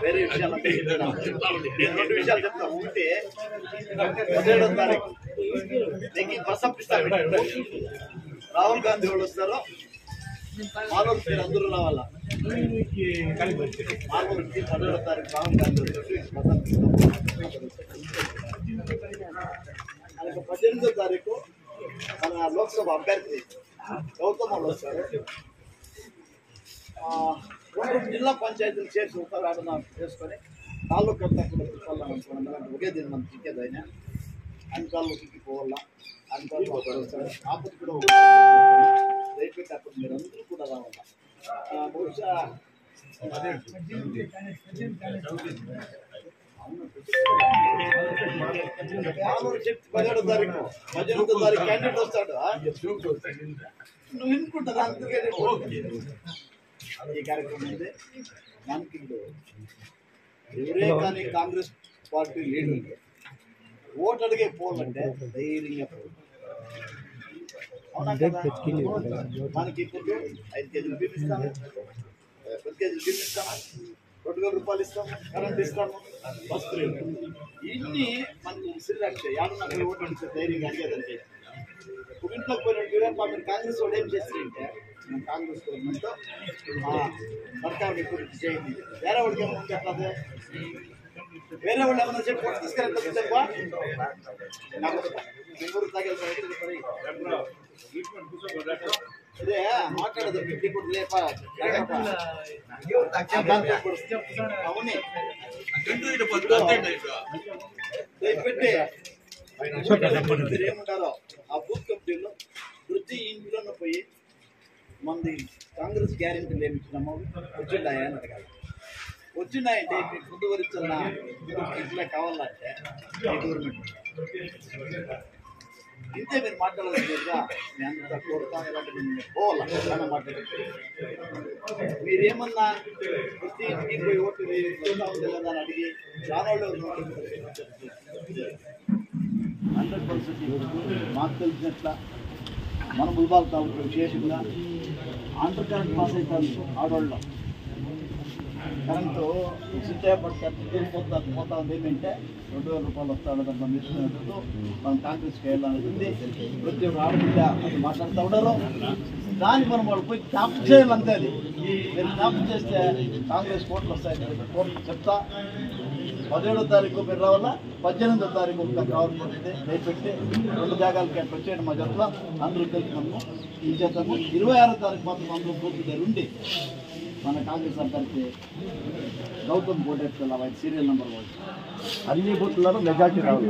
వేరే విషయాలు రెండు విషయాలు చెప్తా. ఒకటి 17వ తారీఖు నీకు ప్రసంపిస్తాను. రాహుల్ గాంధీ వాళ్ళు వస్తారో మాలూరు మీరు అందరూ రావాలా. మాలూరుకి 17వ తారీఖు రాహుల్ గాంధీ అలాగే 18వ తారీఖు మన లోక్సభ అభ్యర్థి గౌతమ్ వాళ్ళు వస్తారు. జిల్లా పంచాయతీలు చేసి ఉత్తరాడన చేసుకొని తాలూకా అనుకున్నాం. ఒకే దీన్ని మనం చిక్కేది ఆయన అన్ని చిక్కిపోవాలా. అన్ని ఆపత్తి కూడా దయపెట్టి అప్పుడు మీరు అందరూ కూడా రావాలా. బహుశా మామూలు చెప్తే 17వ తారీఖు 18వ తారీఖు క్యాండిడేట్ వస్తాడు. నువ్వు వినుకుంటారా? అందుకే ఈ కార్యక్రమం ఉంది. మనకి ఎవరే కానీ కాంగ్రెస్ పార్టీ లీడర్ ఓటు అడిగే పోవాలంటే ధైర్యంగా పోవాలి. మనకి ఇప్పుడు 5 కేజీలు బియ్యం ఇస్తాము, 10 కేజీలు బియ్యం ఇస్తాము, 2000 రూపాయలు ఇస్తాము, కరెంట్ ఇస్తాము, బస్సులు ఇన్ని మనకి సిరిరాక్ష యాడున్నా పోయి ఓటు అడిగితే ధైర్యంగా అడిగేదంటే. ఇప్పుడు ఇంట్లోకి పోయినట్టు మీరు కాంగ్రెస్ వాళ్ళు ఏం చేస్తారంటే కాంగ్రెస్ గవర్నమెంట్ సర్కారు చేయండి. వేరే వాడికి ఏమైనా చెప్పలేదు. వేరే వాళ్ళు ఏమన్నా చెప్పి ఓటు తీసుకెళ్ళి చెప్పా ఇదే మాట్లాడదు. ఇప్పుడు లేపా అవుని పెట్టి ఏముంటారో ఆ బూత్ కమిటీలో ప్రతి ఇంట్లోనూ పోయి మంది కాంగ్రెస్ గ్యారెంటీలు ఏమి ఇచ్చినామో వచ్చిండాయా అని అడగాలి. వచ్చినాయంటే మీకు ముందు వరించిన ఇట్లా కావాలంటే గవర్నమెంట్ ఇంతే మీరు మాట్లాడలేదుగా. మీ అంత కొడతాను ఇలాంటి పోవాలా చాలా మాట్లాడారు. మీరేమన్నా ప్రతి ఇంటికి పోయి ఓటు వస్తా ఉంది కదా అని అడిగి చాలా 100% మాకు తెలిసినట్ల మన ముల్బాల్ తాలూకు విశేషంగా అండర్ కరెంట్ పాస్ అవుతారు. ఆడవాళ్ళు కరెంటు పోతా ఉంది. ఏమంటే 2000 రూపాయలు వస్తాడు. దాన్ని మనం ఇస్తున్నట్టు మనం కాంగ్రెస్కి వెళ్ళాలనుకుంది. ప్రతి ఒక్క ఆడబిడ్డ అది మాట్లాడుతూ ఉండరు. దాన్ని మనం వాళ్ళు పోయి జ్ఞాపకం చేయాలంతే. అది మీరు జ్ఞాపకం చేస్తే కాంగ్రెస్ కోట్లు వస్తాయి. కోట్లు చెప్తా. 17వ తారీఖు మీరు రావాలా, 18వ తారీఖు గవర్నమెంట్ దయపెట్టి 2 జాగాలకి అట్లా వచ్చేయండి. మా జట్ల అందరూ కలిసి మనము ఈ చేద్దాము. 26వ తారీఖు మాత్రం అందరూ పూర్తి దగ్గర ఉండి మన కాంగ్రెస్ అభ్యర్థి గౌతమ్ కోటేశ్వర సీరియల్ నెంబర్ 1 అన్ని బూత్లలో మెజార్టీ రావాలి.